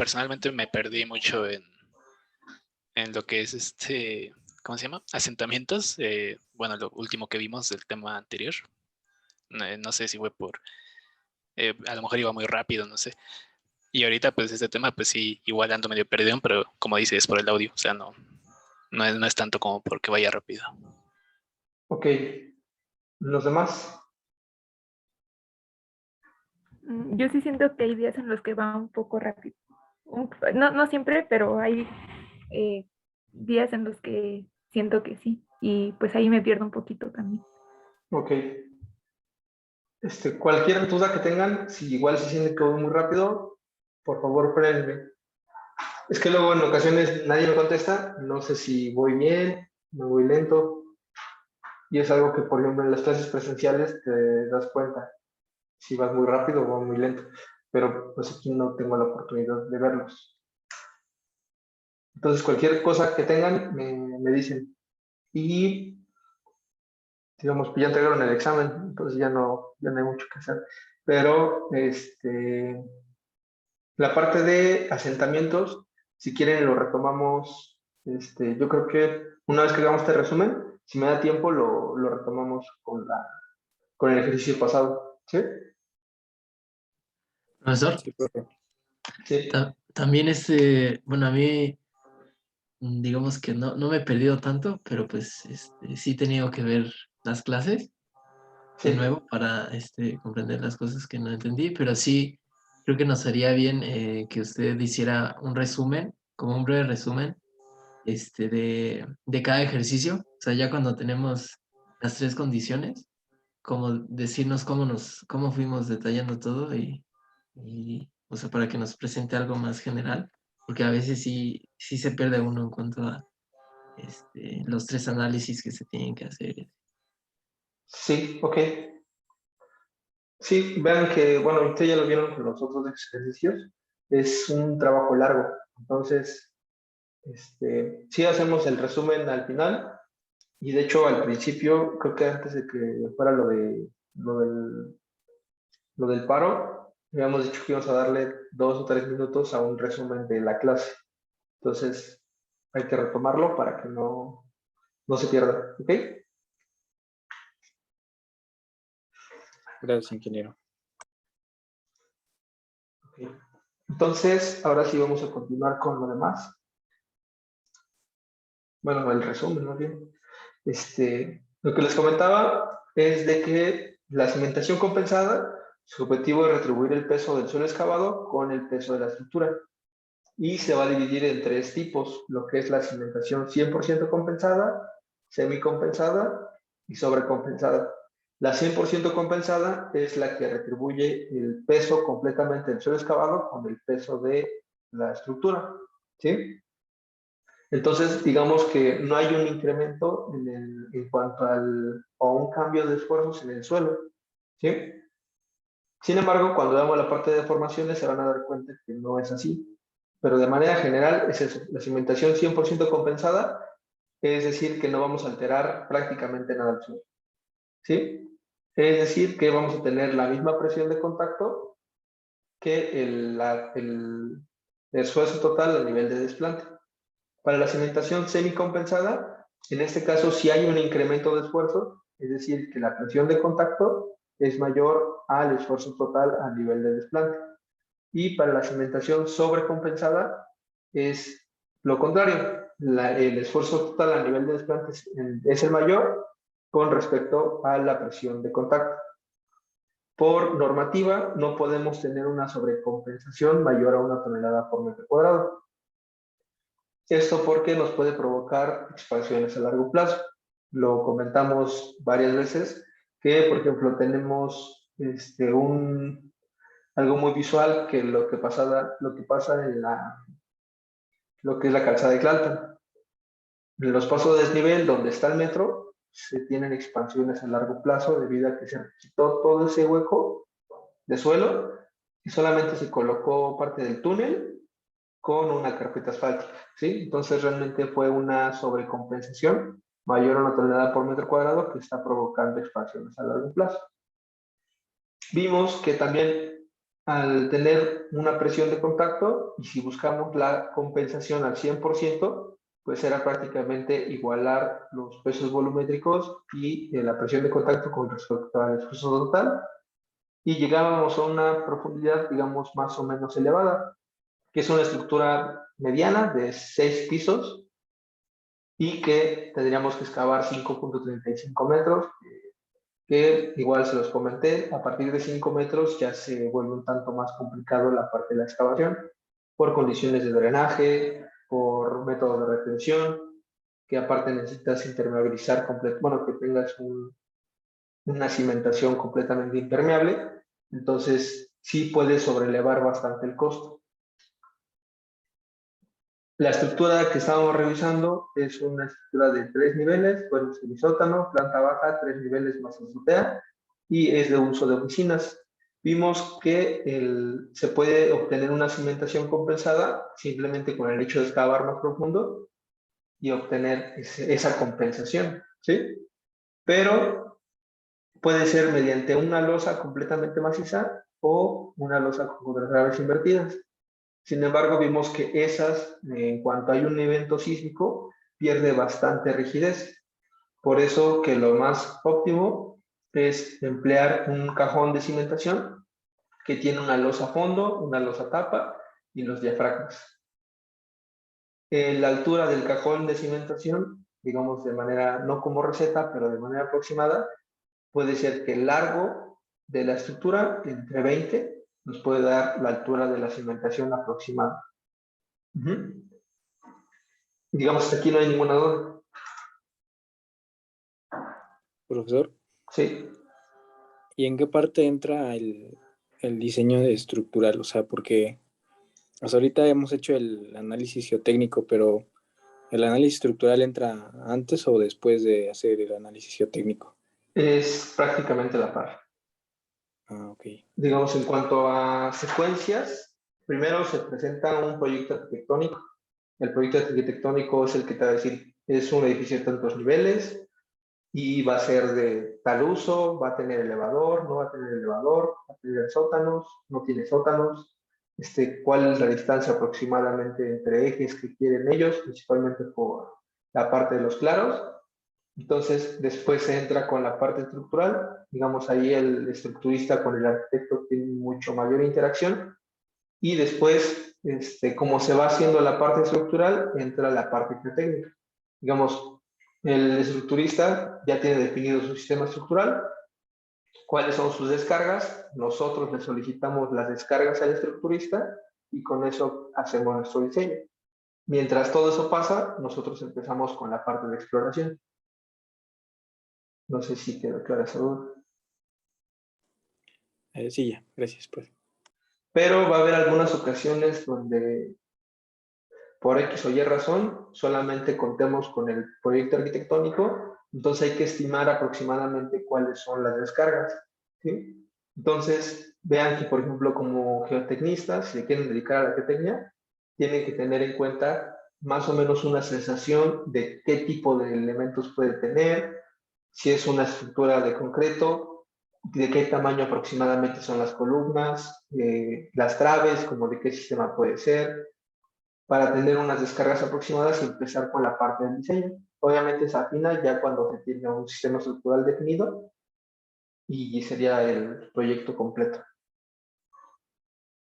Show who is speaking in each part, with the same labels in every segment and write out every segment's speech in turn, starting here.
Speaker 1: personalmente me perdí mucho en lo que es ¿cómo se llama? Asentamientos. Bueno, lo último que vimos del tema anterior. No sé si fue a lo mejor iba muy rápido, no sé. Y ahorita, pues, este tema, pues sí, igual ando medio perdido, pero como dices, es por el audio. O sea, no es tanto como porque vaya rápido.
Speaker 2: Ok. ¿Los demás?
Speaker 3: Yo sí siento que hay días en los que va un poco rápido. No siempre, pero hay días en los que siento que sí. Y pues ahí me pierdo un poquito también.
Speaker 2: Ok. Cualquier duda que tengan, si igual se siente que voy muy rápido, por favor, frenenme. Es que luego en ocasiones nadie me contesta, no sé si voy bien, me voy lento, y es algo que, por ejemplo, en las clases presenciales te das cuenta, si vas muy rápido o vas muy lento, pero pues aquí no tengo la oportunidad de verlos. Entonces, cualquier cosa que tengan, me dicen. Y, digamos, pues ya entregaron el examen, entonces ya no hay mucho que hacer. Pero, la parte de asentamientos, si quieren lo retomamos, yo creo que una vez que hagamos este resumen, si me da tiempo lo retomamos con el ejercicio pasado, ¿sí?
Speaker 4: Profesor,
Speaker 1: Sí, profe.
Speaker 2: Sí,
Speaker 4: también bueno, a mí, digamos que no me he perdido tanto, pero pues sí he tenido que ver las clases de
Speaker 2: sí,
Speaker 4: nuevo para comprender las cosas que no entendí, pero sí creo que nos haría bien que usted hiciera un resumen, como un breve resumen, de cada ejercicio. O sea, ya cuando tenemos las tres condiciones, como decirnos cómo fuimos detallando todo o sea, para que nos presente algo más general, porque a veces sí se pierde uno en cuanto a los tres análisis que se tienen que hacer.
Speaker 2: sí, ok. Sí, vean que, bueno, ustedes ya lo vieron con los otros ejercicios, es un trabajo largo, entonces, sí hacemos el resumen al final, y de hecho al principio, creo que antes de que fuera lo del paro, habíamos dicho que íbamos a darle 2 o 3 minutos a un resumen de la clase. Entonces, hay que retomarlo para que no se pierda. ¿Ok?
Speaker 1: Gracias, ingeniero.
Speaker 2: Ok. Entonces, ahora sí vamos a continuar con lo demás. Bueno, el resumen, más bien. Lo que les comentaba es de que la cimentación compensada, su objetivo es retribuir el peso del suelo excavado con el peso de la estructura. Y se va a dividir en 3 tipos, lo que es la cimentación 100% compensada, semicompensada y sobrecompensada. La 100% compensada es la que retribuye el peso completamente del suelo excavado con el peso de la estructura, ¿sí? Entonces, digamos que no hay un incremento en cuanto a un cambio de esfuerzos en el suelo, ¿sí? Sin embargo, cuando damos la parte de deformaciones se van a dar cuenta que no es así. Pero de manera general es eso, la cimentación 100% compensada, es decir, que no vamos a alterar prácticamente nada del suelo, ¿sí? Es decir, que vamos a tener la misma presión de contacto que el esfuerzo total a nivel de desplante. Para la cimentación semicompensada, en este caso sí hay un incremento de esfuerzo, es decir, que la presión de contacto es mayor al esfuerzo total a nivel de desplante. Y para la cimentación sobrecompensada es lo contrario, el esfuerzo total a nivel de desplante es el mayor con respecto a la presión de contacto. Por normativa, no podemos tener una sobrecompensación mayor a 1 tonelada por metro cuadrado. Esto porque nos puede provocar expansiones a largo plazo. Lo comentamos varias veces que, por ejemplo, tenemos algo muy visual que lo que pasa en lo que es la calzada de Tlalpan. En los pasos de desnivel donde está el metro se tienen expansiones a largo plazo debido a que se quitó todo ese hueco de suelo y solamente se colocó parte del túnel con una carpeta asfáltica, ¿sí? Entonces realmente fue una sobrecompensación mayor a 1 tonelada por metro cuadrado que está provocando expansiones a largo plazo. Vimos que también al tener una presión de contacto, y si buscamos la compensación al 100%, pues era prácticamente igualar los pesos volumétricos y la presión de contacto con respecto al esfuerzo total, y llegábamos a una profundidad, digamos, más o menos elevada, que es una estructura mediana de 6 pisos y que tendríamos que excavar 5.35 metros, que igual se los comenté, a partir de 5 metros ya se vuelve un tanto más complicado la parte de la excavación, por condiciones de drenaje, por métodos de retención, que aparte necesitas impermeabilizar completo, bueno, que tengas una cimentación completamente impermeable, entonces sí puede sobrelevar bastante el costo. La estructura que estábamos revisando es una estructura de 3 niveles, bueno, semisótano, planta baja, 3 niveles más azotea, y es de uso de oficinas. Vimos que se puede obtener una cimentación compensada simplemente con el hecho de excavar más profundo y obtener esa compensación, ¿sí? Pero puede ser mediante una losa completamente maciza o una losa con graves invertidas. Sin embargo, vimos que esas, en cuanto hay un evento sísmico, pierde bastante rigidez. Por eso que lo más óptimo es emplear un cajón de cimentación que tiene una losa fondo, una losa tapa y los diafragmas. La altura del cajón de cimentación, digamos de manera, no como receta, pero de manera aproximada, puede ser que el largo de la estructura, entre 20, nos puede dar la altura de la cimentación aproximada. Digamos que aquí no hay ninguna duda.
Speaker 5: Profesor,
Speaker 2: Sí.
Speaker 5: ¿y en qué parte entra el diseño de estructural? O sea, porque hasta ahorita hemos hecho el análisis geotécnico, pero ¿el análisis estructural entra antes o después de hacer el análisis geotécnico?
Speaker 2: Es prácticamente la par.
Speaker 5: Ah, ok.
Speaker 2: Digamos, en cuanto a secuencias, primero se presenta un proyecto arquitectónico. El proyecto arquitectónico es el que te va a decir, es un edificio de tantos niveles y va a ser de tal uso, va a tener elevador, no va a tener elevador, va a tener sótanos, no tiene sótanos, cuál es la distancia aproximadamente entre ejes que quieren ellos, principalmente por la parte de los claros. Entonces, después se entra con la parte estructural, digamos, ahí el estructurista con el arquitecto tiene mucho mayor interacción, y después, como se va haciendo la parte estructural, entra la parte geotécnica. Digamos, el estructurista ya tiene definido su sistema estructural, cuáles son sus descargas, nosotros le solicitamos las descargas al estructurista y con eso hacemos nuestro diseño. Mientras todo eso pasa, nosotros empezamos con la parte de exploración. No sé si quedó clara esa duda.
Speaker 5: Sí, ya, gracias, profe.
Speaker 2: Pero va a haber algunas ocasiones donde, por X o Y razón, solamente contemos con el proyecto arquitectónico, entonces hay que estimar aproximadamente cuáles son las descargas, ¿sí? Entonces, vean que, por ejemplo, como geotecnistas, si quieren dedicar a la geotecnia, tienen que tener en cuenta más o menos una sensación de qué tipo de elementos puede tener, si es una estructura de concreto, de qué tamaño aproximadamente son las columnas, las traves, como de qué sistema puede ser, para tener unas descargas aproximadas y empezar con la parte del diseño. Obviamente se afina ya cuando se tiene un sistema estructural definido y sería el proyecto completo.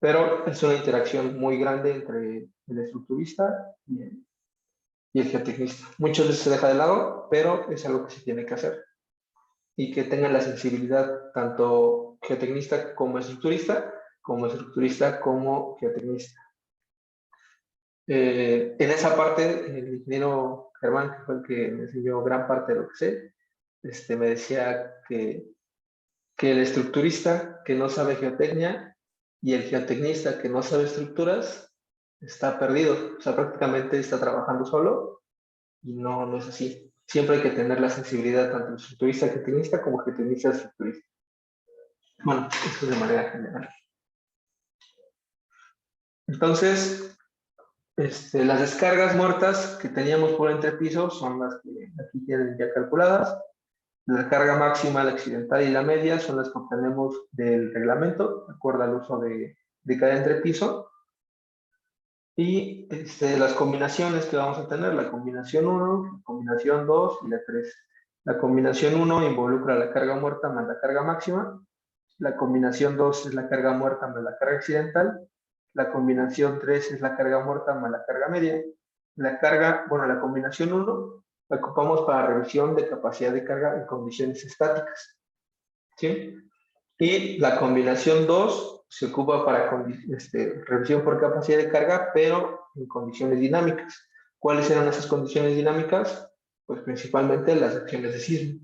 Speaker 2: Pero es una interacción muy grande entre el estructurista y el geotecnista. Muchas veces se deja de lado, pero es algo que se tiene que hacer. Y que tengan la sensibilidad tanto geotecnista como estructurista como geotecnista. En esa parte, el ingeniero Germán, que fue el que me enseñó gran parte de lo que sé, me decía que el estructurista que no sabe geotecnia y el geotecnista que no sabe estructuras está perdido, o sea, prácticamente está trabajando solo, y no es así. Siempre hay que tener la sensibilidad tanto estructurista geotecnista como geotecnista estructurista. Bueno, eso de manera general. Entonces, las descargas muertas que teníamos por entrepiso son las que aquí tienen ya calculadas. La carga máxima, la accidental y la media son las que obtenemos del reglamento, de acuerdo al uso de cada entrepiso. Y las combinaciones que vamos a tener, la combinación 1, la combinación 2 y la 3. La combinación 1 involucra la carga muerta más la carga máxima. La combinación 2 es la carga muerta más la carga accidental. La combinación 3 es la carga muerta más la carga media. La combinación 1 la ocupamos para revisión de capacidad de carga en condiciones estáticas. ¿Sí? Y la combinación 2 se ocupa para revisión por capacidad de carga, pero en condiciones dinámicas. ¿Cuáles eran esas condiciones dinámicas? Pues principalmente las acciones de sismo.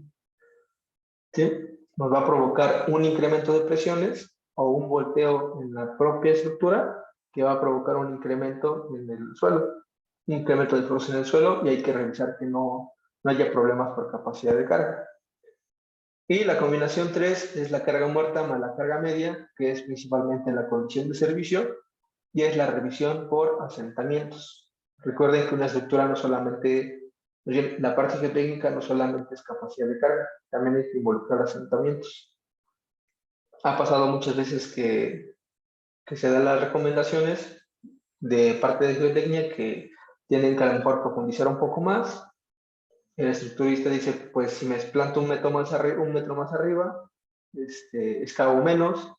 Speaker 2: ¿Sí? Nos va a provocar un incremento de presiones o un volteo en la propia estructura que va a provocar un incremento en el suelo, un incremento de fuerza en el suelo, y hay que revisar que no haya problemas por capacidad de carga. Y la combinación 3 es la carga muerta más la carga media, que es principalmente la condición de servicio, y es la revisión por asentamientos. Recuerden que una estructura no solamente, la parte geotécnica no solamente es capacidad de carga, también hay que involucrar asentamientos. Ha pasado muchas veces que se dan las recomendaciones de parte de geotecnia que tienen que a lo mejor profundizar un poco más. El estructurista dice, pues si me planto un metro más arriba, excavo menos,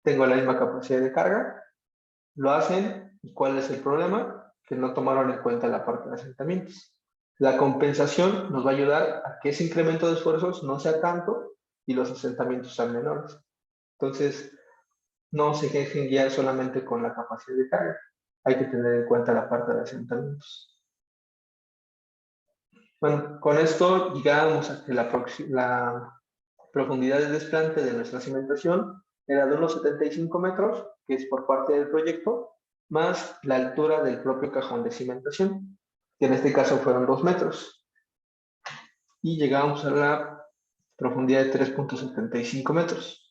Speaker 2: tengo la misma capacidad de carga. Lo hacen, ¿y cuál es el problema? Que no tomaron en cuenta la parte de asentamientos. La compensación nos va a ayudar a que ese incremento de esfuerzos no sea tanto y los asentamientos sean menores. Entonces, no se dejen guiar solamente con la capacidad de carga. Hay que tener en cuenta la parte de asentamientos. Bueno, con esto llegamos a que la profundidad de desplante de nuestra cimentación era de unos 75 metros, que es por parte del proyecto, más la altura del propio cajón de cimentación, que en este caso fueron 2 metros. Y llegamos a la profundidad de 3.75 metros.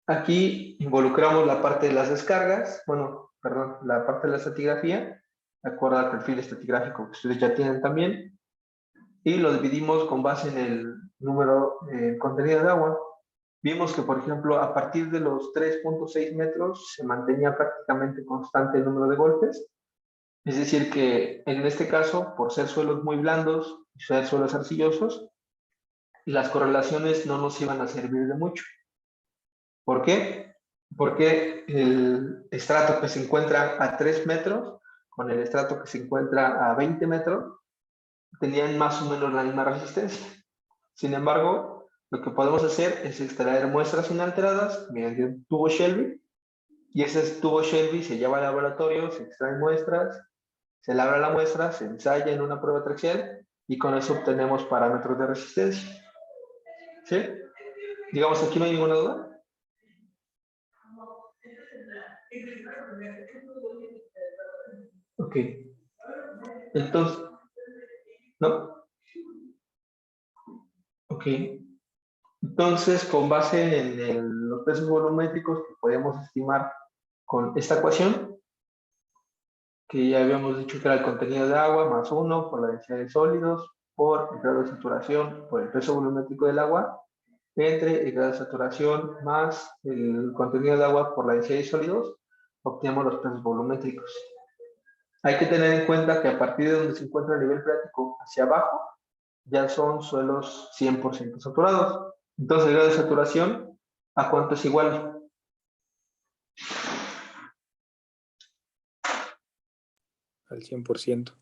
Speaker 2: Aquí involucramos la parte de las descargas, la parte de la estratigrafía, de acuerdo al perfil estratigráfico que ustedes ya tienen también, y lo dividimos con base en el número, contenido de agua. Vimos que, por ejemplo, a partir de los 3.6 metros se mantenía prácticamente constante el número de golpes. Es decir, que en este caso, por ser suelos muy blandos y ser suelos arcillosos, las correlaciones no nos iban a servir de mucho. ¿Por qué? Porque el estrato que se encuentra a 3 metros con el estrato que se encuentra a 20 metros tenían más o menos la misma resistencia. Sin embargo, lo que podemos hacer es extraer muestras inalteradas mediante un tubo Shelby, y ese tubo Shelby se lleva al laboratorio, se extraen muestras, se labra la muestra, se ensaya en una prueba traxial y con eso obtenemos parámetros de resistencia. ¿Sí? Digamos, aquí no hay ninguna duda. Ok. Entonces, ¿no? Ok. Entonces, con base en los pesos volumétricos que podemos estimar con esta ecuación, que ya habíamos dicho que era el contenido de agua más 1 por la densidad de sólidos, por el grado de saturación, por el peso volumétrico del agua, entre el grado de saturación más el contenido de agua por la densidad de sólidos, obtenemos los pesos volumétricos. Hay que tener en cuenta que a partir de donde se encuentra el nivel freático hacia abajo, ya son suelos 100% saturados. Entonces, el grado de saturación, ¿a cuánto es igual?
Speaker 5: Al 100%.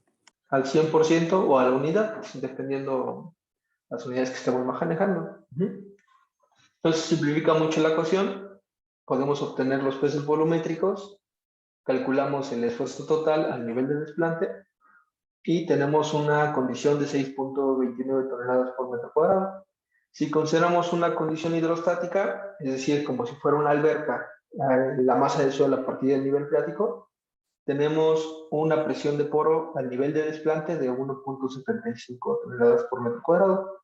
Speaker 2: Al 100% o a la unidad, dependiendo las unidades que estemos manejando. Entonces, simplifica mucho la ecuación. Podemos obtener los pesos volumétricos, calculamos el esfuerzo total al nivel de desplante y tenemos una condición de 6.29 toneladas por metro cuadrado. Si consideramos una condición hidrostática, es decir, como si fuera una alberca, la masa del suelo a partir del nivel freático, tenemos una presión de poro al nivel de desplante de 1.75 toneladas por metro cuadrado.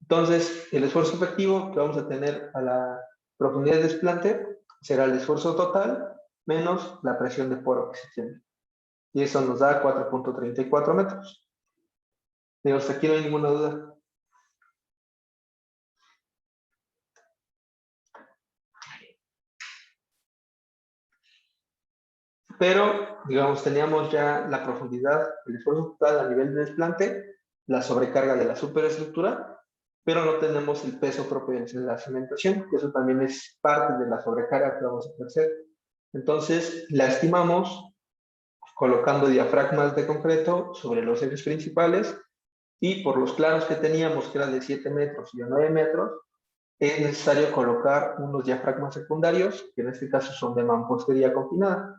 Speaker 2: Entonces, el esfuerzo efectivo que vamos a tener a la profundidad de desplante será el esfuerzo total menos la presión de poro que se tiene. Y eso nos da 4.34 metros. Pero hasta aquí no hay ninguna duda. pero, digamos, teníamos ya la profundidad, el esfuerzo total a nivel de desplante, la sobrecarga de la superestructura, pero no tenemos el peso propio de la cimentación, que eso también es parte de la sobrecarga que vamos a ejercer. Entonces, la estimamos colocando diafragmas de concreto sobre los ejes principales y por los claros que teníamos, que eran de 7 metros y de 9 metros, es necesario colocar unos diafragmas secundarios, que en este caso son de mampostería confinada.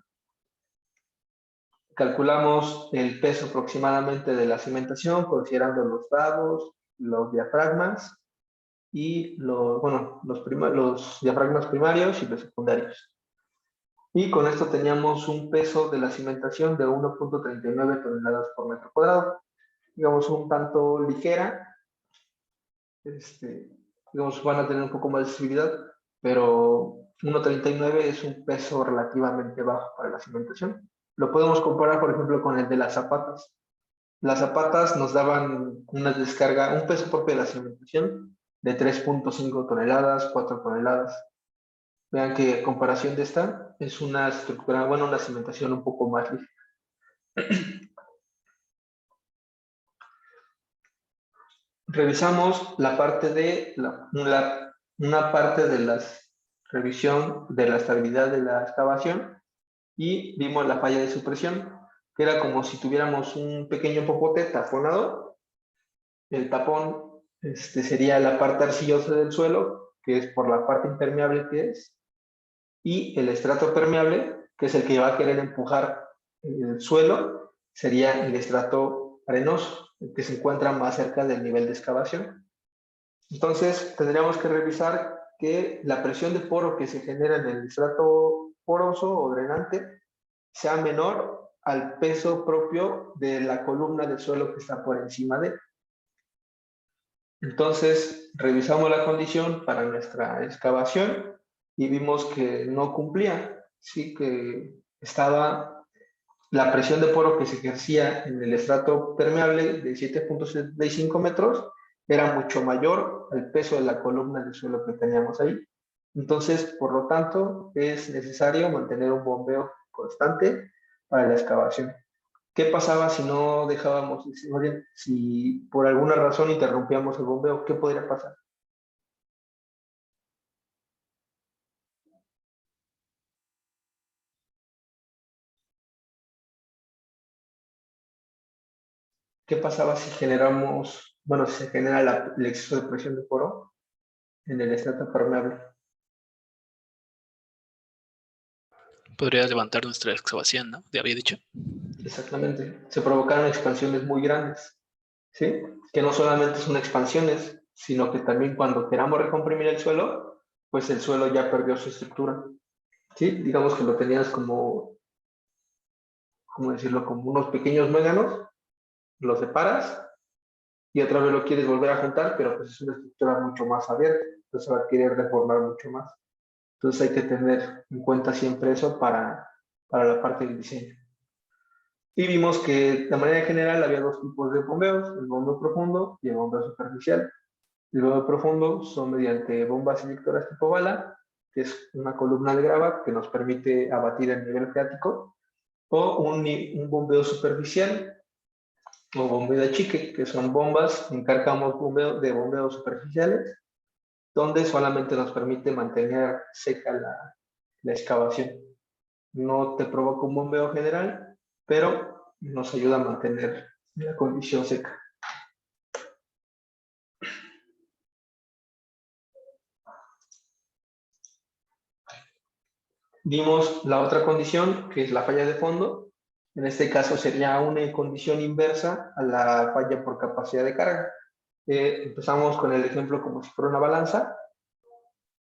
Speaker 2: Calculamos el peso aproximadamente de la cimentación, considerando los dados, los diafragmas y los diafragmas primarios y los secundarios. Y con esto teníamos un peso de la cimentación de 1.39 toneladas por metro cuadrado. Digamos, un tanto ligera. Digamos, van a tener un poco más de sensibilidad, pero 1.39 es un peso relativamente bajo para la cimentación. Lo podemos comparar, por ejemplo, con el de las zapatas. Las zapatas nos daban una descarga, un peso propio de la cimentación de 3.5 toneladas, 4 toneladas. Vean que a comparación de esta, es una estructura, bueno, una cimentación un poco más ligera. Revisamos la parte de una parte de la revisión de la estabilidad de la excavación y vimos la falla de supresión, que era como si tuviéramos un pequeño popote taponado. El tapón sería la parte arcillosa del suelo, que es por la parte impermeable que es, y el estrato permeable, que es el que va a querer empujar el suelo, sería el estrato arenoso, el que se encuentra más cerca del nivel de excavación. Entonces, tendríamos que revisar que la presión de poro que se genera en el estrato poroso o drenante sea menor al peso propio de la columna del suelo que está por encima de él. Entonces, revisamos la condición para nuestra excavación y vimos que no cumplía, sí que estaba la presión de poro que se ejercía en el estrato permeable de 7.75 metros era mucho mayor al peso de la columna del suelo que teníamos ahí. Entonces, por lo tanto, es necesario mantener un bombeo constante para la excavación. ¿Qué pasaba si no dejábamos, si por alguna razón interrumpíamos el bombeo? ¿Qué podría pasar? ¿Qué pasaba si generamos, bueno, si se genera el exceso de presión de poro en el estrato permeable?
Speaker 1: Podría levantar nuestra excavación, ¿no? Te había dicho.
Speaker 2: Exactamente. Se provocaron expansiones muy grandes, ¿sí? Que no solamente son expansiones, sino que también cuando queramos recomprimir el suelo, pues el suelo ya perdió su estructura, ¿sí? Digamos que lo tenías como, ¿cómo decirlo? Como unos pequeños médanos, los separas y otra vez lo quieres volver a juntar, pero pues es una estructura mucho más abierta, entonces va a querer deformar mucho más. Entonces hay que tener en cuenta siempre eso para la parte del diseño. Y vimos que de manera general había dos tipos de bombeos, el bombeo profundo y el bombeo superficial. El bombeo profundo son mediante bombas inyectoras tipo bala, que es una columna de grava que nos permite abatir el nivel freático, o un bombeo superficial o bombeo de achique, que son bombas, encargamos de bombeos superficiales, donde solamente nos permite mantener seca la excavación. No te provoca un bombeo general, pero nos ayuda a mantener la condición seca. Vimos la otra condición, que es la falla de fondo. En este caso sería una condición inversa a la falla por capacidad de carga. Empezamos con el ejemplo como si fuera una balanza.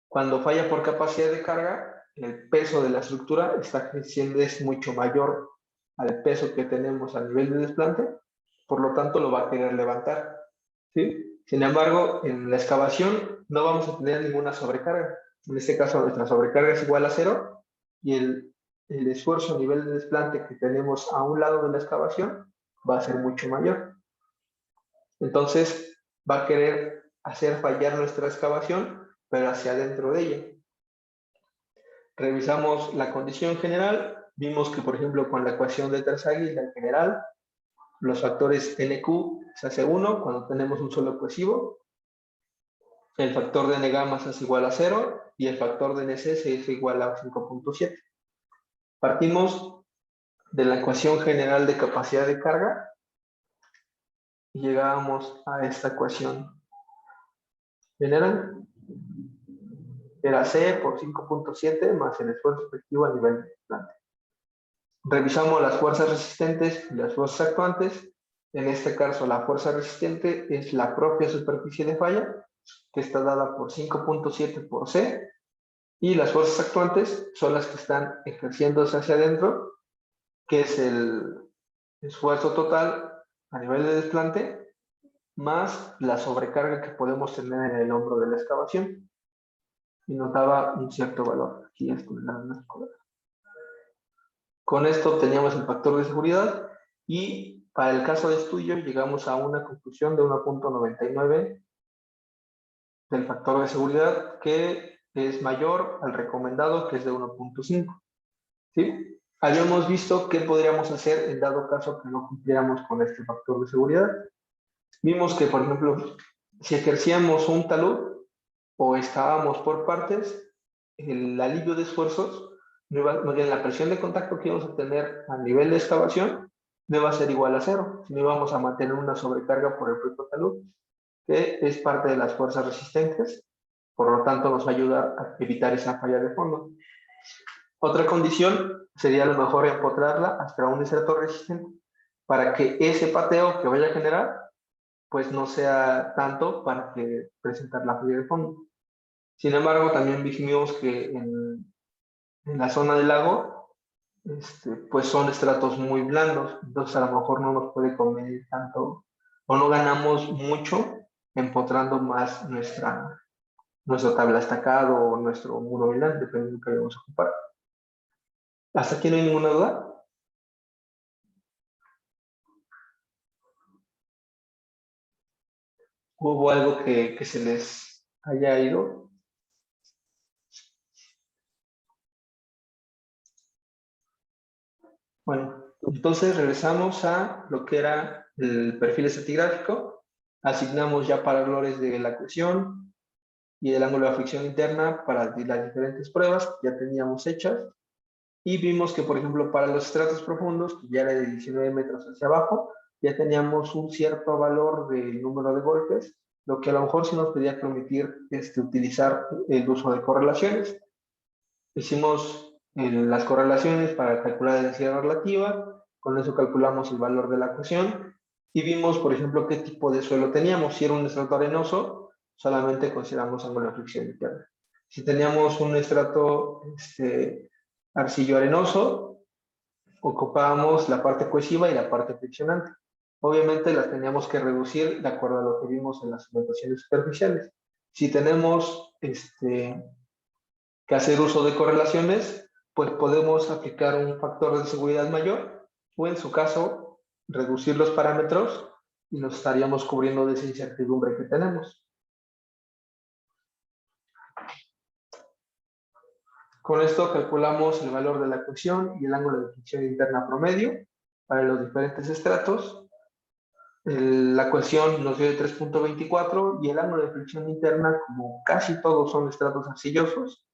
Speaker 2: Cuando falla por capacidad de carga, el peso de la estructura es mucho mayor al peso que tenemos a nivel de desplante, por lo tanto lo va a querer levantar, ¿sí? Sin embargo, en la excavación no vamos a tener ninguna sobrecarga. En este caso, nuestra sobrecarga es igual a 0 y el esfuerzo a nivel de desplante que tenemos a un lado de la excavación va a ser mucho mayor. Entonces, va a querer hacer fallar nuestra excavación, pero hacia adentro de ella. Revisamos la condición general, vimos que, por ejemplo, con la ecuación de Terzaghi, la general, los factores NQ se hace 1 cuando tenemos un solo cohesivo, el factor de N gamma se hace igual a 0 y el factor de NC se hace igual a 5.7. Partimos de la ecuación general de capacidad de carga y llegábamos a esta ecuación general. Era C por 5.7 más el esfuerzo efectivo a nivel de planta. Revisamos las fuerzas resistentes y las fuerzas actuantes. En este caso, la fuerza resistente es la propia superficie de falla, que está dada por 5.7 por C, y las fuerzas actuantes son las que están ejerciéndose hacia adentro, que es el esfuerzo total a nivel de desplante, más la sobrecarga que podemos tener en el hombro de la excavación. Y nos daba un cierto valor. Aquí esto me da unas cosas. Con esto obteníamos el factor de seguridad y para el caso de estudio llegamos a una conclusión de 1.99 del factor de seguridad, que es mayor al recomendado, que es de 1.5. ¿Sí? Habíamos visto qué podríamos hacer en dado caso que no cumpliéramos con este factor de seguridad. Vimos que, por ejemplo, si ejercíamos un talud o estábamos por partes, el alivio de esfuerzos, la presión de contacto que íbamos a tener a nivel de excavación no iba a ser igual a 0, sino íbamos a mantener una sobrecarga por el propio talud, que es parte de las fuerzas resistentes, por lo tanto nos va a ayudar a evitar esa falla de fondo. Otra condición sería a lo mejor empotrarla hasta un insertor resistente para que ese pateo que vaya a generar pues no sea tanto para que presentar la falla de fondo. Sin embargo, también vimos que en la zona del lago pues son estratos muy blandos, entonces a lo mejor no nos puede convenir tanto o no ganamos mucho empotrando más nuestro tabla estacado o nuestro muro vilán, dependiendo de lo que vayamos a ocupar. ¿Hasta aquí no hay ninguna duda? ¿Hubo algo que se les haya ido? Bueno, entonces regresamos a lo que era el perfil estratigráfico. Asignamos ya valores de la cohesión y del ángulo de fricción interna para las diferentes pruebas que ya teníamos hechas. Y vimos que, por ejemplo, para los estratos profundos, que ya era de 19 metros hacia abajo, ya teníamos un cierto valor del número de golpes, lo que a lo mejor sí nos podía permitir utilizar el uso de correlaciones. Hicimos las correlaciones para calcular la densidad relativa, con eso calculamos el valor de la cohesión y vimos, por ejemplo, qué tipo de suelo teníamos. Si era un estrato arenoso, solamente consideramos ángulo de fricción interna. Si teníamos un estrato arcillo arenoso, ocupábamos la parte cohesiva y la parte friccionante. Obviamente las teníamos que reducir de acuerdo a lo que vimos en las cimentaciones superficiales. Si tenemos que hacer uso de correlaciones, pues podemos aplicar un factor de seguridad mayor o en su caso reducir los parámetros y nos estaríamos cubriendo de esa incertidumbre que tenemos. Con esto calculamos el valor de la cohesión y el ángulo de fricción interna promedio para los diferentes estratos. La cohesión nos dio de 3.24 y el ángulo de fricción interna, como casi todos son estratos arcillosos,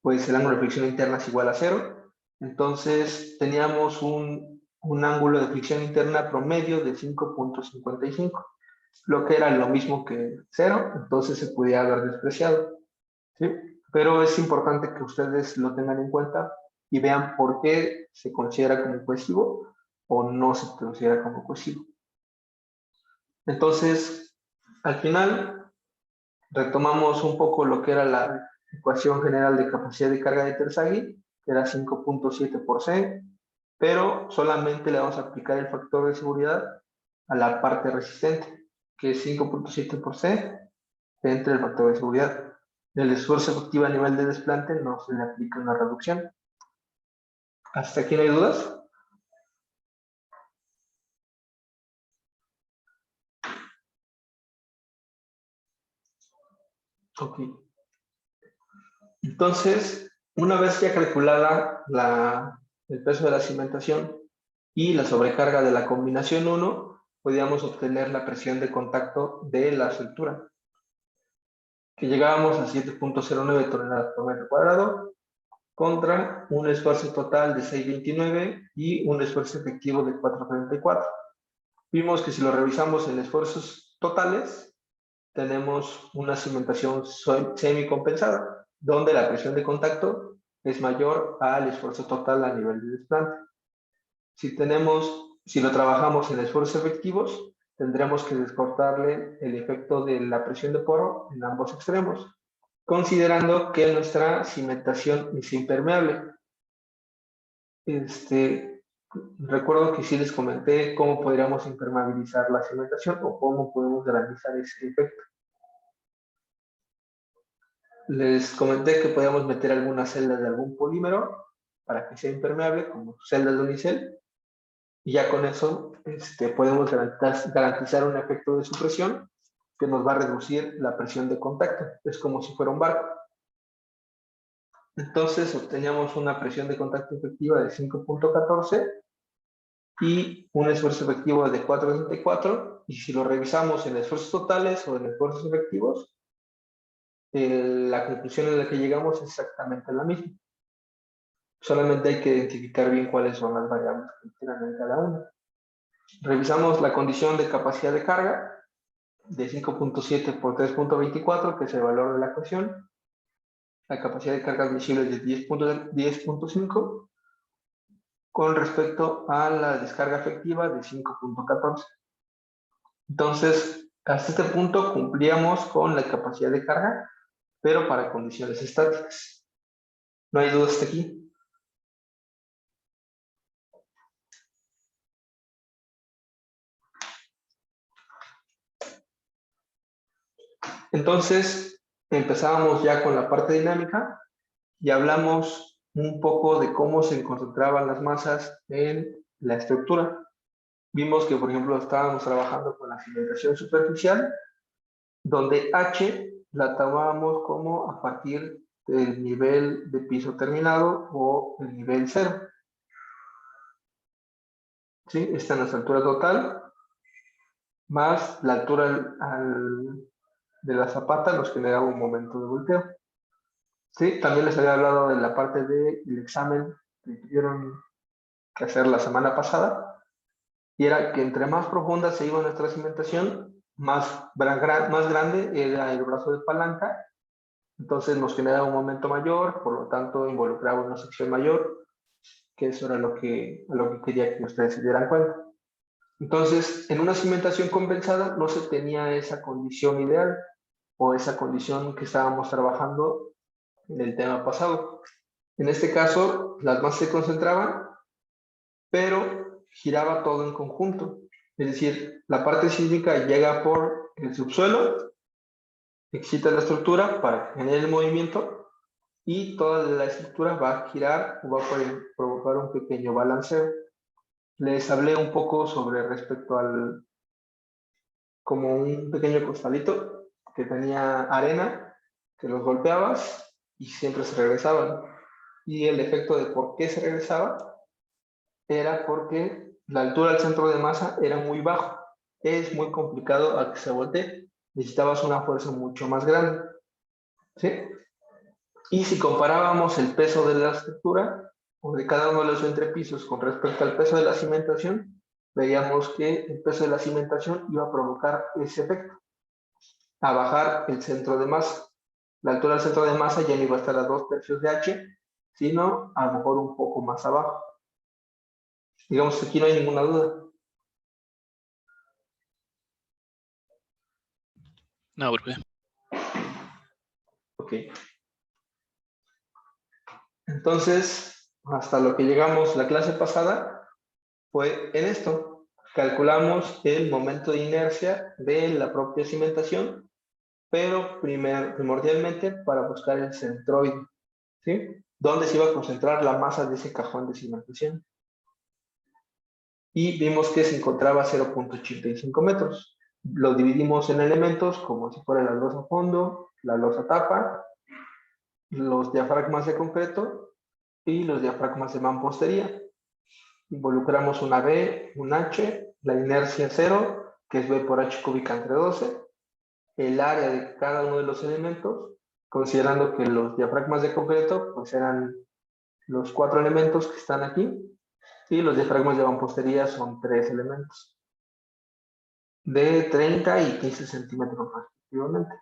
Speaker 2: pues el ángulo de fricción interna es igual a 0. Entonces teníamos un ángulo de fricción interna promedio de 5.55, lo que era lo mismo que 0, entonces se podía haber despreciado. ¿Sí? Pero es importante que ustedes lo tengan en cuenta y vean por qué se considera como cohesivo o no se considera como cohesivo. Entonces, al final, retomamos un poco lo que era la ecuación general de capacidad de carga de Terzaghi, que era 5.7 por C, pero solamente le vamos a aplicar el factor de seguridad a la parte resistente, que es 5.7 por C, entre el factor de seguridad. El esfuerzo efectivo a nivel de desplante no se le aplica una reducción. ¿Hasta aquí no hay dudas? Ok. Entonces, una vez ya calculada la el peso de la cimentación y la sobrecarga de la combinación 1, podíamos obtener la presión de contacto de la estructura, que llegábamos a 7.09 toneladas por metro cuadrado, contra un esfuerzo total de 6.29 y un esfuerzo efectivo de 4.34. Vimos que si lo revisamos en esfuerzos totales, tenemos una cimentación semicompensada, donde la presión de contacto es mayor al esfuerzo total a nivel de desplante. Si lo trabajamos en esfuerzos efectivos, tendremos que descortarle el efecto de la presión de poro en ambos extremos, considerando que nuestra cimentación es impermeable. Recuerdo que sí les comenté cómo podríamos impermeabilizar la cimentación o cómo podemos garantizar ese efecto. Les comenté que podíamos meter algunas celdas de algún polímero para que sea impermeable, como celdas de unicel, y ya con eso podemos garantizar un efecto de supresión que nos va a reducir la presión de contacto. Es como si fuera un barco. Entonces obteníamos una presión de contacto efectiva de 5.14 y un esfuerzo efectivo de 4.34, y si lo revisamos en esfuerzos totales o en esfuerzos efectivos, la conclusión a la que llegamos es exactamente la misma. Solamente hay que identificar bien cuáles son las variables que tienen en cada una. Revisamos la condición de capacidad de carga de 5.7 por 3.24, que es el valor de la ecuación. La capacidad de carga admisible es de 10.5 con respecto a la descarga efectiva de 5.14. Entonces, hasta este punto cumplíamos con la capacidad de carga, pero para condiciones estáticas. ¿No hay dudas hasta aquí? Entonces, empezábamos ya con la parte dinámica y hablamos un poco de cómo se concentraban las masas en la estructura. Vimos que, por ejemplo, estábamos trabajando con la cimentación superficial, donde H la tomábamos como a partir del nivel de piso terminado o el nivel 0. ¿Sí? Esta es nuestra altura total, más la altura de la zapata nos generaba un momento de volteo. ¿Sí? También les había hablado de la parte del examen que tuvieron que hacer la semana pasada, y era que entre más profunda se iba nuestra cimentación, más grande era el brazo de palanca, entonces nos generaba un momento mayor, por lo tanto involucraba una sección mayor, que eso era a lo que quería que ustedes se dieran cuenta. Entonces, en una cimentación compensada no se tenía esa condición ideal o esa condición que estábamos trabajando en el tema pasado. En este caso, las masas se concentraban, pero giraba todo en conjunto. Es decir, la parte sísmica llega por el subsuelo, excita la estructura para que genere el movimiento y toda la estructura va a girar o va a provocar un pequeño balanceo. Les hablé un poco sobre respecto al, como un pequeño costalito que tenía arena, que los golpeabas y siempre se regresaban. Y el efecto de por qué se regresaba era porque la altura del centro de masa era muy bajo. Es muy complicado a que se voltee. Necesitabas una fuerza mucho más grande. ¿Sí? Y si comparábamos el peso de la estructura o de cada uno de los entrepisos con respecto al peso de la cimentación, veíamos que el peso de la cimentación iba a provocar ese efecto, a bajar el centro de masa. La altura del centro de masa ya no iba a estar a 2/3 de H, sino a lo mejor un poco más abajo. Digamos que aquí no hay ninguna duda.
Speaker 1: No, profe.
Speaker 2: Ok. Entonces, hasta lo que llegamos la clase pasada fue en esto. Calculamos el momento de inercia de la propia cimentación, pero primordialmente para buscar el centroide, ¿sí? ¿Dónde se iba a concentrar la masa de ese cajón de cimentación? Y vimos que se encontraba a 0.85 metros. Lo dividimos en elementos como si fuera la losa fondo, la losa tapa, los diafragmas de concreto y los diafragmas de mampostería. Involucramos una B, un H, la inercia 0, que es B por H cúbica entre 12, el área de cada uno de los elementos, considerando que los diafragmas de concreto pues eran los 4 elementos que están aquí, y los diafragmas de mampostería son 3 elementos, de 30 y 15 centímetros respectivamente.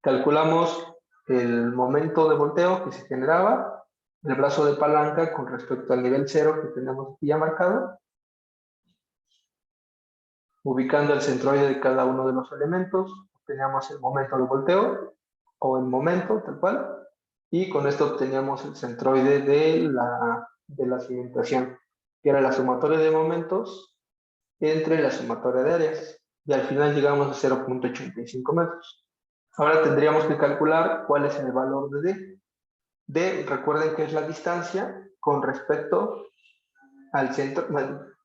Speaker 2: Calculamos el momento de volteo que se generaba, el brazo de palanca con respecto al nivel 0 que tenemos aquí ya marcado, ubicando el centroide de cada uno de los elementos, obteníamos el momento de volteo, o el momento, tal cual, y con esto obteníamos el centroide de la cimentación, que era la sumatoria de momentos entre la sumatoria de áreas, y al final llegamos a 0.85 metros. Ahora tendríamos que calcular cuál es el valor de D. D, recuerden que es la distancia con respecto al centro,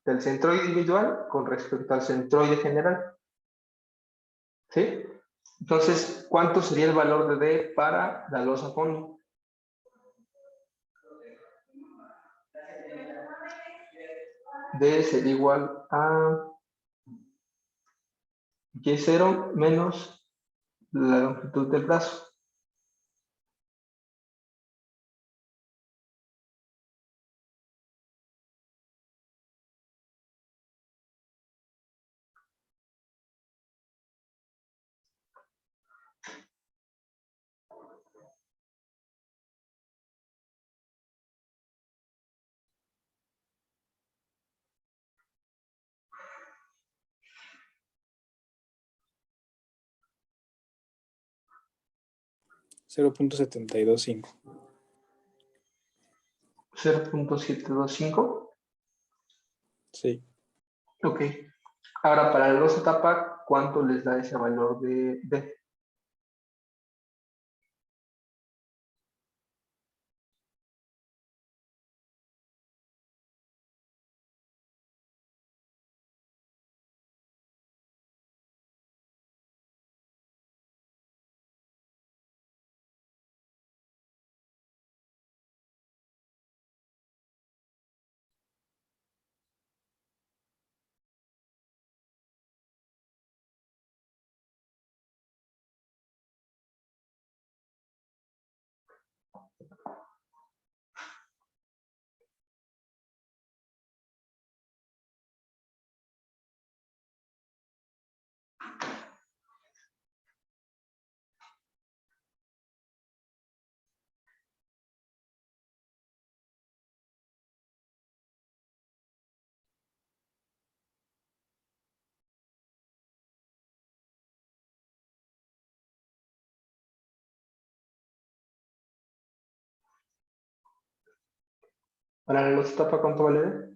Speaker 2: del centroide individual con respecto al centroide general. ¿Sí? Entonces, ¿cuánto sería el valor de D para la losa fondo? D sería igual a Y0 menos la longitud del brazo.
Speaker 5: $0.725.
Speaker 2: 0.725.
Speaker 5: Sí.
Speaker 2: Ok. Ahora, para la losa tapa, ¿cuánto les da ese valor de D? Para la losa tapa, ¿cuánto vale D?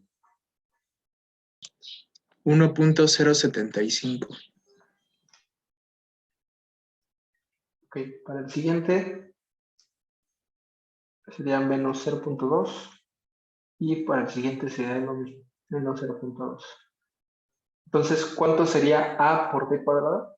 Speaker 6: 1.075.
Speaker 2: Ok, para el siguiente sería menos 0.2 y para el siguiente sería lo mismo, menos 0.2. Entonces, ¿cuánto sería A por D cuadrada?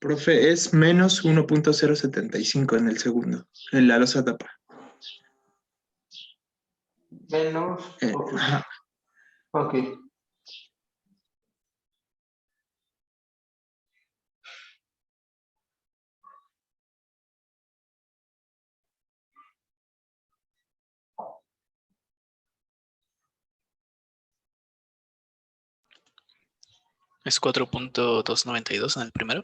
Speaker 6: Profe, es menos 1.075 en el segundo, en la losa tapa.
Speaker 2: Menos, ok.
Speaker 6: Ajá.
Speaker 2: Ok.
Speaker 1: Es 4.292 en el primero.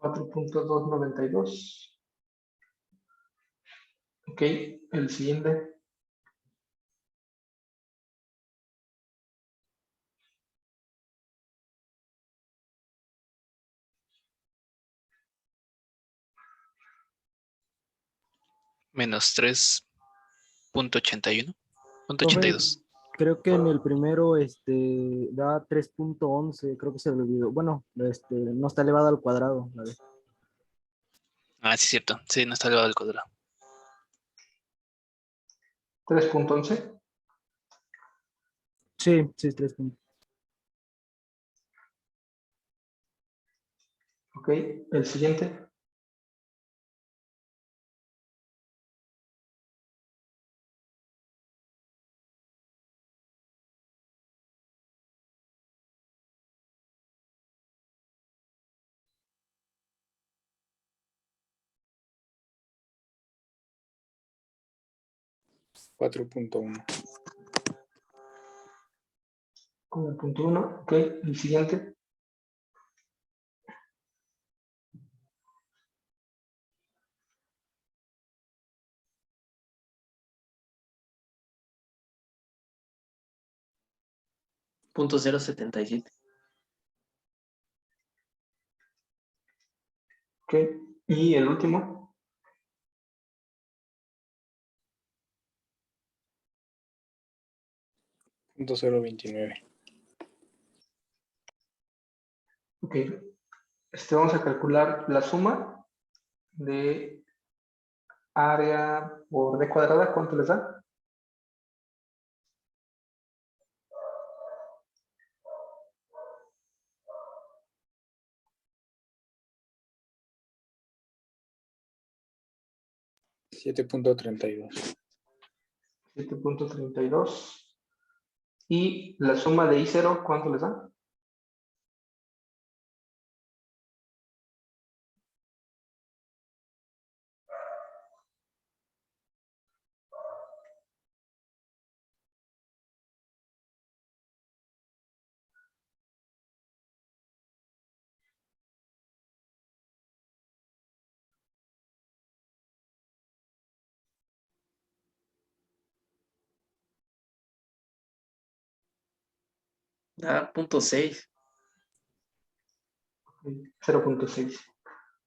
Speaker 2: 4.292. Ok, el siguiente.
Speaker 1: Menos 3.81.
Speaker 7: Profe,
Speaker 1: 82.
Speaker 7: creo que en el primero da 3.11, creo que se le olvidó. Bueno, no está elevado al cuadrado.
Speaker 1: Ah, sí, es cierto. Sí, no está elevado al cuadrado.
Speaker 2: 3.11.
Speaker 7: Sí, sí, 3 puntos.
Speaker 2: Ok, el siguiente.
Speaker 5: Cuatro punto uno.
Speaker 2: Con el punto 1. Ok, el siguiente.
Speaker 4: .077.
Speaker 2: Ok, y el último.
Speaker 5: .029.
Speaker 2: Ok, vamos a calcular la suma de área por d cuadrada. ¿Cuánto les da?
Speaker 5: 7.32.
Speaker 2: 7.32. Y la suma de I0, ¿cuánto les da?
Speaker 4: Da .6.
Speaker 2: 0.6.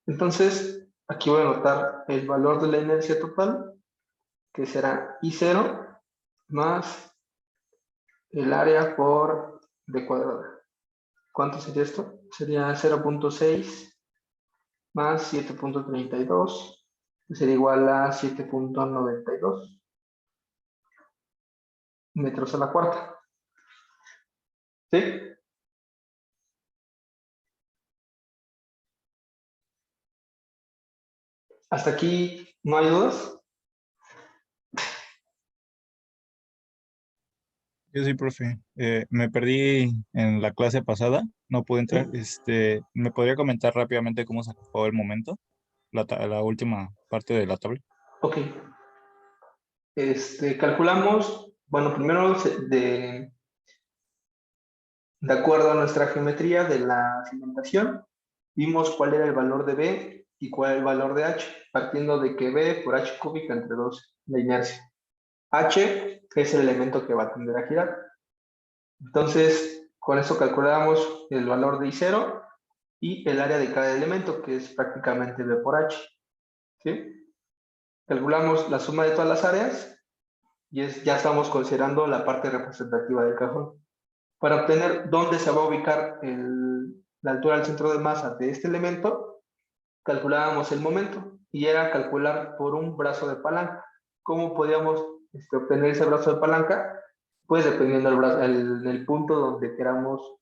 Speaker 2: Entonces, aquí voy a anotar el valor de la inercia total, que será I0 más el área por d cuadrada. ¿Cuánto sería esto? Sería 0.6 más 7.32, que sería igual a 7.92 metros a la cuarta. ¿Sí? ¿Hasta aquí no hay dudas?
Speaker 8: Yo sí, profe. Me perdí en la clase pasada, no pude entrar. ¿Me podría comentar rápidamente cómo se acabó el momento? La última parte de la tabla.
Speaker 2: Ok. Calculamos, bueno, primero de acuerdo a nuestra geometría de la cimentación, vimos cuál era el valor de B y cuál era el valor de H, partiendo de que B por H cúbica entre 2, la inercia. H es el elemento que va a tender a girar. Entonces, con eso calculamos el valor de I0 y el área de cada elemento, que es prácticamente B por H. ¿Sí? Calculamos la suma de todas las áreas y ya estamos considerando la parte representativa del cajón. Para obtener dónde se va a ubicar la altura del centro de masa de este elemento, calculábamos el momento y era calcular por un brazo de palanca. ¿Cómo podíamos obtener ese brazo de palanca? Pues dependiendo del punto donde queramos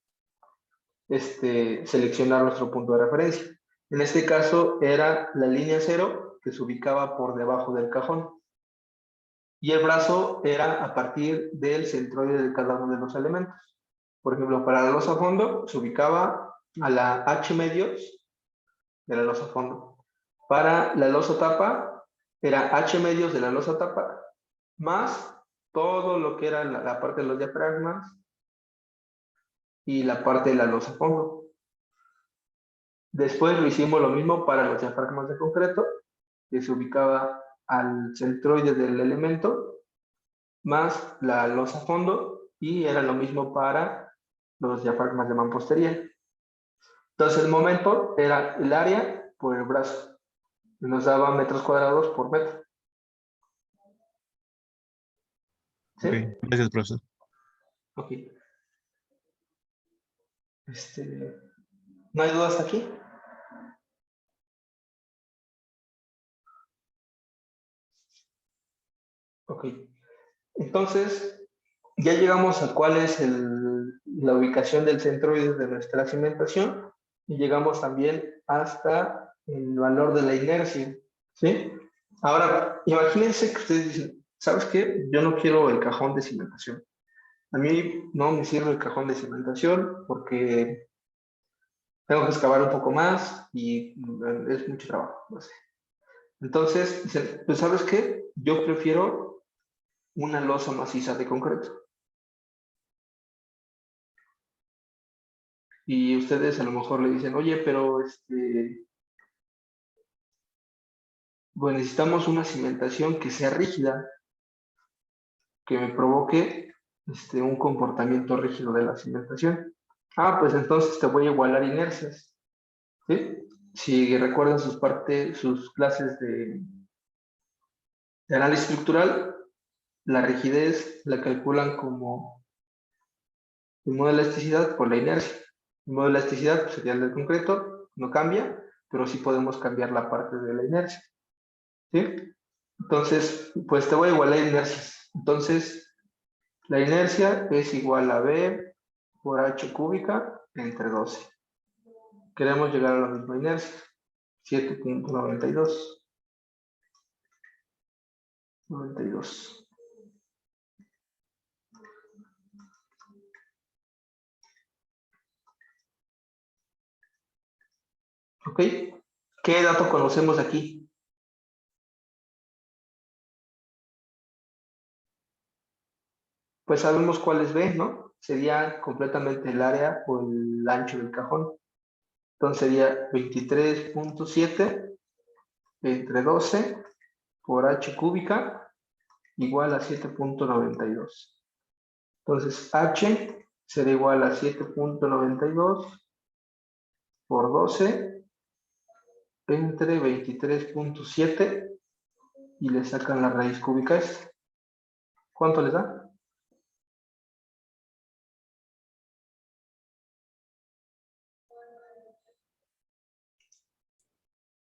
Speaker 2: seleccionar nuestro punto de referencia. En este caso era la línea 0 que se ubicaba por debajo del cajón. Y el brazo era a partir del centroide de cada uno de los elementos. Por ejemplo, para la losa fondo se ubicaba a la H medios de la losa fondo. Para la losa tapa era H medios de la losa tapa más todo lo que era la parte de los diafragmas y la parte de la losa fondo. Después lo hicimos lo mismo para los diafragmas de concreto, que se ubicaba al centroide del elemento más la losa fondo, y era lo mismo para los diafragmas de mampostería. Entonces el momento era el área por el brazo, y nos daba metros cuadrados por metro. ¿Sí?
Speaker 8: Ok, gracias, profesor.
Speaker 2: Ok. ¿No hay dudas aquí? Ok. Entonces, ya llegamos a cuál es la ubicación del centroide de nuestra cimentación y llegamos también hasta el valor de la inercia, ¿sí? Ahora, imagínense que ustedes dicen, ¿sabes qué? Yo no quiero el cajón de cimentación. A mí no me sirve el cajón de cimentación porque tengo que excavar un poco más y es mucho trabajo, no sé. Entonces, dicen, pues ¿sabes qué? Yo prefiero una losa maciza de concreto. Y ustedes a lo mejor le dicen, oye, pero pues necesitamos una cimentación que sea rígida, que me provoque un comportamiento rígido de la cimentación. Ah, pues entonces te voy a igualar inercias, ¿sí? Si recuerdan sus clases de análisis estructural, la rigidez la calculan como el modo de elasticidad por la inercia. El modo de elasticidad pues, sería el del concreto, no cambia, pero sí podemos cambiar la parte de la inercia, ¿sí? Entonces, pues te voy a igualar inercias. Entonces, la inercia es igual a B por H cúbica entre 12. Queremos llegar a la misma inercia, 7.92. 92. ¿Ok? ¿Qué dato conocemos aquí? Pues sabemos cuál es B, ¿no? Sería completamente el área o el ancho del cajón. Entonces sería 23.7 entre 12 por H cúbica igual a 7.92. Entonces H será igual a 7.92 por 12 entre 23.7 y le sacan la raíz cúbica esta. ¿Cuánto les da?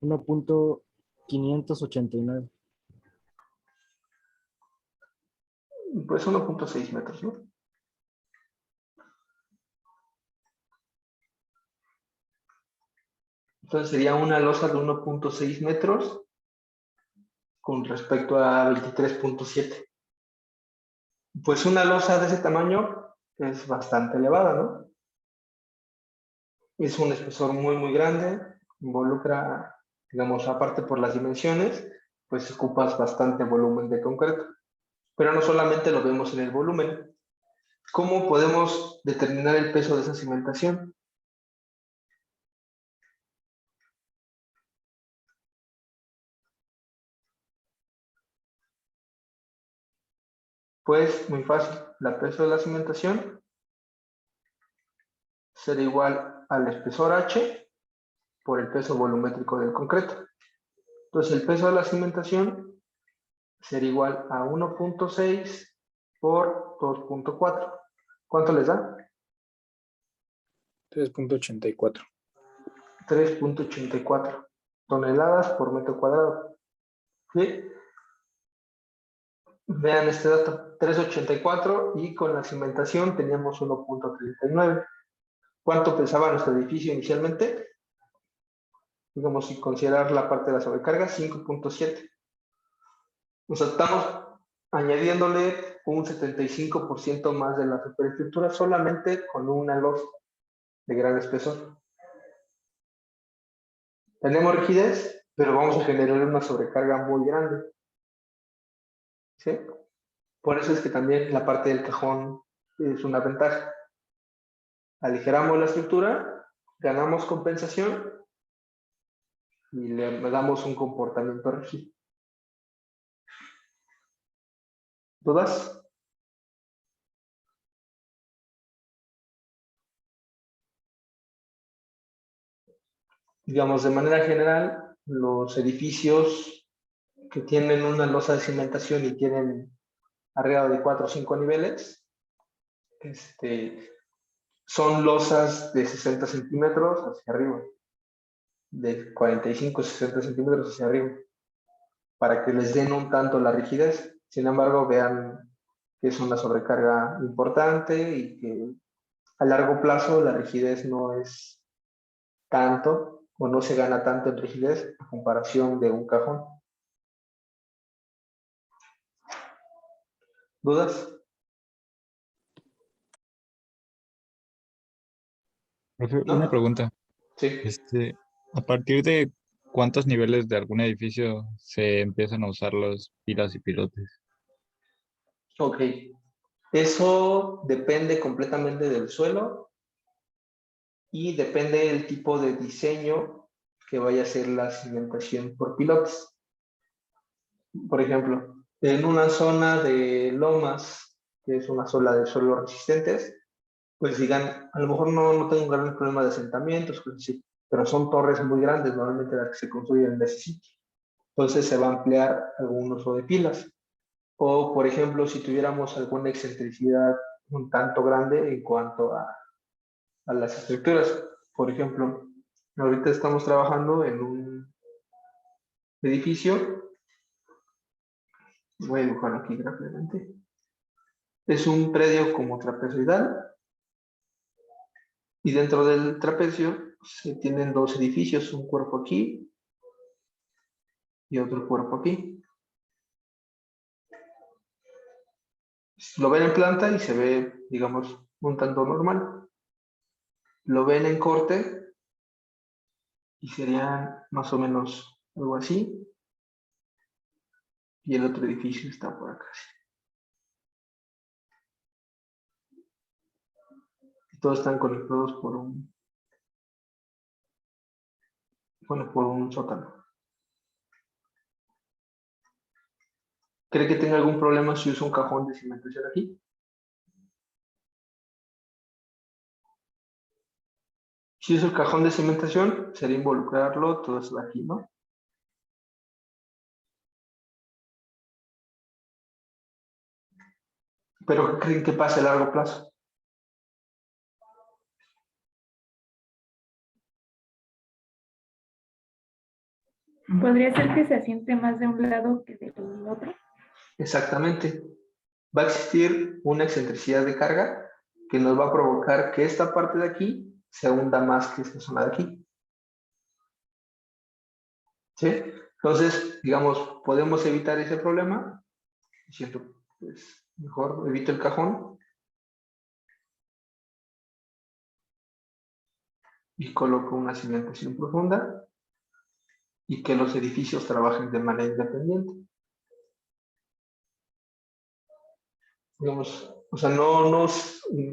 Speaker 7: 1.589.
Speaker 2: Pues 1.6 metros, ¿no? Entonces sería una losa de 1.6 metros con respecto a 23.7. Pues una losa de ese tamaño es bastante elevada, ¿no? Es un espesor muy, muy grande, involucra, digamos, aparte por las dimensiones, pues ocupas bastante volumen de concreto. Pero no solamente lo vemos en el volumen. ¿Cómo podemos determinar el peso de esa cimentación? Pues muy fácil, el peso de la cimentación será igual al espesor H por el peso volumétrico del concreto. Entonces el peso de la cimentación será igual a 1.6 por 2.4. ¿Cuánto les da?
Speaker 5: 3.84.
Speaker 2: 3.84 toneladas por metro cuadrado. ¿Sí? Vean este dato, 3.84 y con la cimentación teníamos 1.39. ¿Cuánto pesaba nuestro edificio inicialmente? Digamos, sin considerar la parte de la sobrecarga, 5.7. O sea, estamos añadiéndole un 75% más de la superestructura solamente con una losa de gran espesor. Tenemos rigidez, pero vamos a generar una sobrecarga muy grande. ¿Sí? Por eso es que también la parte del cajón es una ventaja. Aligeramos la estructura, ganamos compensación y le damos un comportamiento rígido. ¿Dudas? Digamos, de manera general, los edificios que tienen una losa de cimentación y tienen arriba de 4 o 5 niveles, son losas de 60 centímetros hacia arriba, de 45 o 60 centímetros hacia arriba, para que les den un tanto la rigidez. Sin embargo, vean que es una sobrecarga importante y que a largo plazo la rigidez no es tanto o no se gana tanto en rigidez a comparación de un cajón. ¿Dudas?
Speaker 8: Profe,
Speaker 2: ¿No?
Speaker 8: una pregunta.
Speaker 2: Sí.
Speaker 8: ¿A partir de cuántos niveles de algún edificio se empiezan a usar los pilas y pilotes?
Speaker 2: Ok. Eso depende completamente del suelo y depende del tipo de diseño que vaya a ser la cimentación por pilotes. Por ejemplo, en una zona de lomas, que es una zona de suelos resistentes, pues digan, a lo mejor no tengo un gran problema de asentamientos, pues sí, pero son torres muy grandes, normalmente las que se construyen en ese sitio. Entonces se va a emplear algún uso de pilas. O, por ejemplo, si tuviéramos alguna excentricidad un tanto grande en cuanto a las estructuras. Por ejemplo, ahorita estamos trabajando en un edificio, voy a dibujarlo aquí rápidamente. Es un predio como trapezoidal y dentro del trapecio se tienen dos edificios, un cuerpo aquí y otro cuerpo aquí. Lo ven en planta y se ve, digamos, un tanto normal. Lo ven en corte y serían más o menos algo así. Y el otro edificio está por acá. Todos están conectados por por un sótano. ¿Cree que tenga algún problema si uso un cajón de cimentación aquí? Si uso el cajón de cimentación, sería involucrarlo todo eso de aquí, ¿no? Pero ¿qué creen que pase a largo plazo?
Speaker 3: Podría ser que se asiente más de un lado que del otro.
Speaker 2: Exactamente. Va a existir una excentricidad de carga que nos va a provocar que esta parte de aquí se hunda más que esta zona de aquí. ¿Sí? Entonces, digamos, podemos evitar ese problema. Siento, pues, mejor evito el cajón y coloco una cimentación profunda y que los edificios trabajen de manera independiente. Digamos, o sea,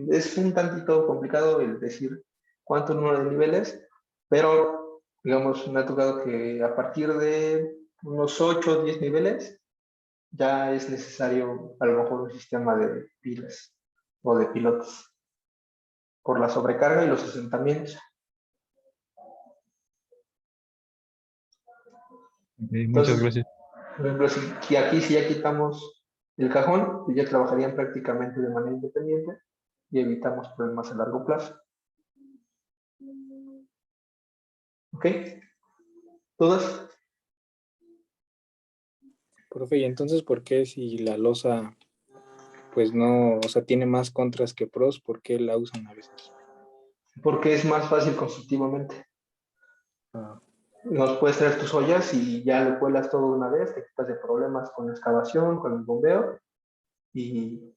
Speaker 2: es un tantito complicado el decir cuánto número de niveles, pero digamos, me ha tocado que a partir de unos 8 o 10 niveles ya es necesario a lo mejor un sistema de pilas o de pilotes por la sobrecarga y los asentamientos.
Speaker 8: Ok, muchas
Speaker 2: Entonces,
Speaker 8: gracias.
Speaker 2: por ejemplo, si aquí si ya quitamos el cajón, pues ya trabajarían prácticamente de manera independiente y evitamos problemas a largo plazo. ¿Ok? ¿Todas?
Speaker 5: Profe, ¿y entonces por qué si la losa, pues no, o sea, tiene más contras que pros, por qué la usan a veces?
Speaker 2: Porque es más fácil constructivamente.
Speaker 5: Ah,
Speaker 2: Nos puedes traer tus ollas y ya lo cuelas todo de una vez, te quitas de problemas con la excavación, con el bombeo y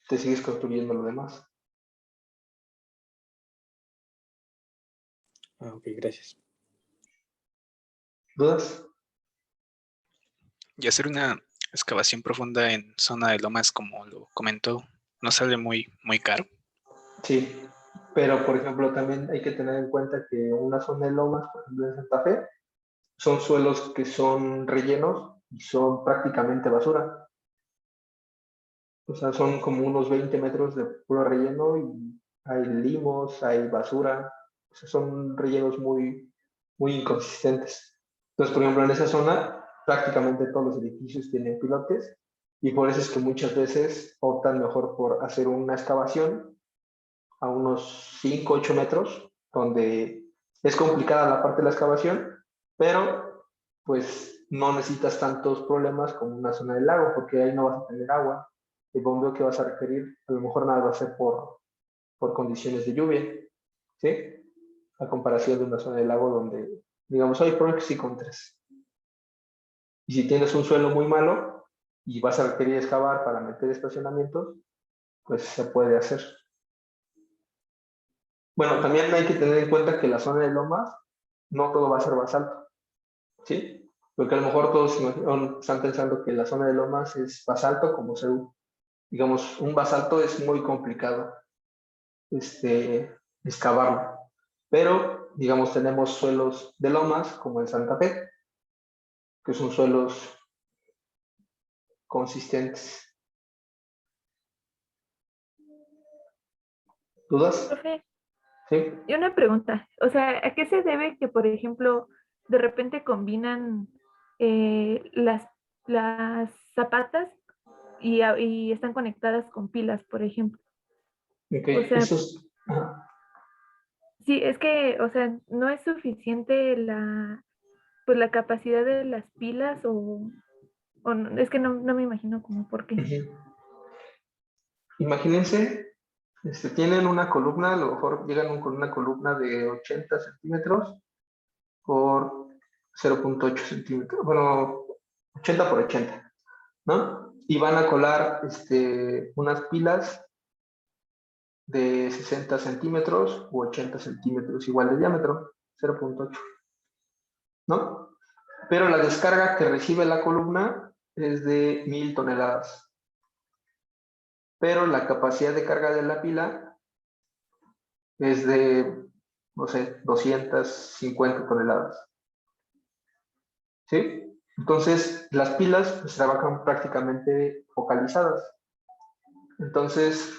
Speaker 2: te sigues construyendo lo demás.
Speaker 5: ok, gracias.
Speaker 2: ¿Dudas?
Speaker 1: Y hacer una excavación profunda en zona de lomas, como lo comentó, no sale muy caro.
Speaker 2: Sí, pero por ejemplo también hay que tener en cuenta que una zona de lomas, por ejemplo en Santa Fe, son suelos que son rellenos y son prácticamente basura. O sea, son como unos 20 metros de puro relleno y hay limos, hay basura. O sea, son rellenos muy inconsistentes. Entonces, por ejemplo, en esa zona prácticamente todos los edificios tienen pilotes y por eso es que muchas veces optan mejor por hacer una excavación a unos 5 8 metros, donde es complicada la parte de la excavación, pero pues no necesitas tantos problemas como una zona del lago, porque ahí no vas a tener agua el bombeo que vas a requerir a lo mejor nada va a ser por condiciones de lluvia, ¿sí? A comparación de una zona del lago donde, digamos, hay pros y contras. Y si tienes un suelo muy malo y vas a requerir excavar para meter estacionamientos, pues se puede hacer. Bueno, también hay que tener en cuenta que la zona de lomas no todo va a ser basalto, ¿sí? Porque a lo mejor todos están pensando que la zona de lomas es basalto como CEU. Digamos, un basalto es muy complicado excavarlo. Pero, digamos, tenemos suelos de lomas como el Santa Fe, que son suelos consistentes. ¿Dudas?
Speaker 3: Profe,
Speaker 2: Sí.
Speaker 3: y una pregunta, o sea, ¿a qué se debe que, por ejemplo, de repente combinan las zapatas y están conectadas con pilas, por ejemplo?
Speaker 2: Ok,
Speaker 3: O sea,
Speaker 2: eso es... Ajá.
Speaker 3: sí, es que, o sea, no es suficiente pues la capacidad de las pilas es que no me imagino como por qué.
Speaker 2: Ujú. Imagínense, tienen una columna, a lo mejor llegan con una columna de 80 centímetros por 0.8 centímetros, bueno, 80 por 80, ¿no? Y van a colar unas pilas de 60 centímetros u 80 centímetros, igual de diámetro, 0.8, ¿no? Pero la descarga que recibe la columna es de 1000 toneladas. Pero la capacidad de carga de la pila es de, no sé, 250 toneladas. ¿Sí? Entonces, las pilas pues, trabajan prácticamente focalizadas. Entonces,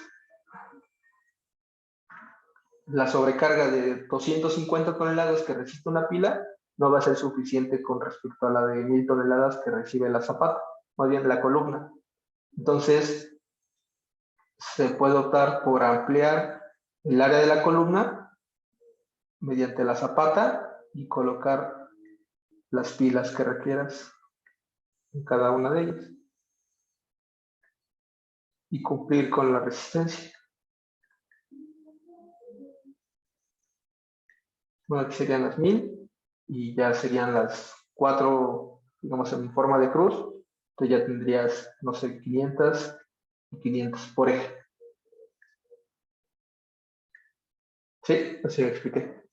Speaker 2: la sobrecarga de 250 toneladas que resiste una pila no va a ser suficiente con respecto a la de 1000 toneladas que recibe la zapata, más bien la columna. Entonces, se puede optar por ampliar el área de la columna mediante la zapata y colocar las pilas que requieras en cada una de ellas y cumplir con la resistencia. Bueno, aquí serían las 1000 y ya serían las 4, digamos, en forma de cruz. Entonces ya tendrías, no sé, 500 y 500 por eje. Sí, así lo expliqué.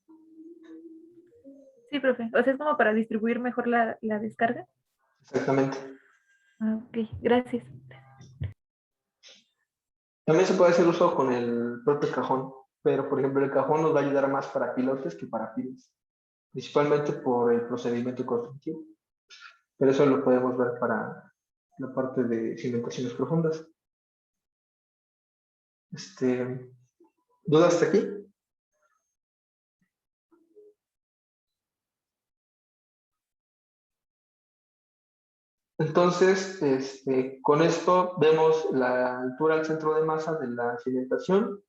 Speaker 3: Sí, profe, o sea, es como para distribuir mejor la descarga.
Speaker 2: Exactamente.
Speaker 3: Ah, ok, gracias.
Speaker 2: También se puede hacer uso con el propio cajón, pero por ejemplo el cajón nos va a ayudar más para pilotes que para pilas, principalmente por el procedimiento constructivo. Pero eso lo podemos ver para la parte de cimentaciones profundas. ¿Dudas hasta aquí? Entonces, con esto vemos la altura al centro de masa de la cimentación.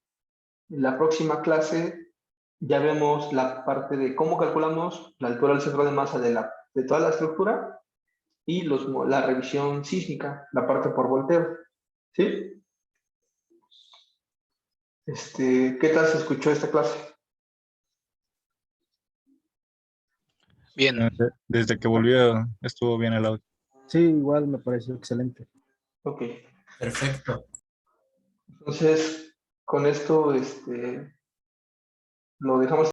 Speaker 2: En la próxima clase ya vemos la parte de cómo calculamos la altura al centro de masa de toda la estructura y la revisión sísmica, la parte por volteo. ¿Sí? ¿Qué tal se escuchó esta clase?
Speaker 1: Bien,
Speaker 8: Desde que volvió estuvo bien el audio.
Speaker 7: Sí, igual me pareció excelente.
Speaker 2: Ok.
Speaker 4: Perfecto.
Speaker 2: Entonces, con esto lo dejamos.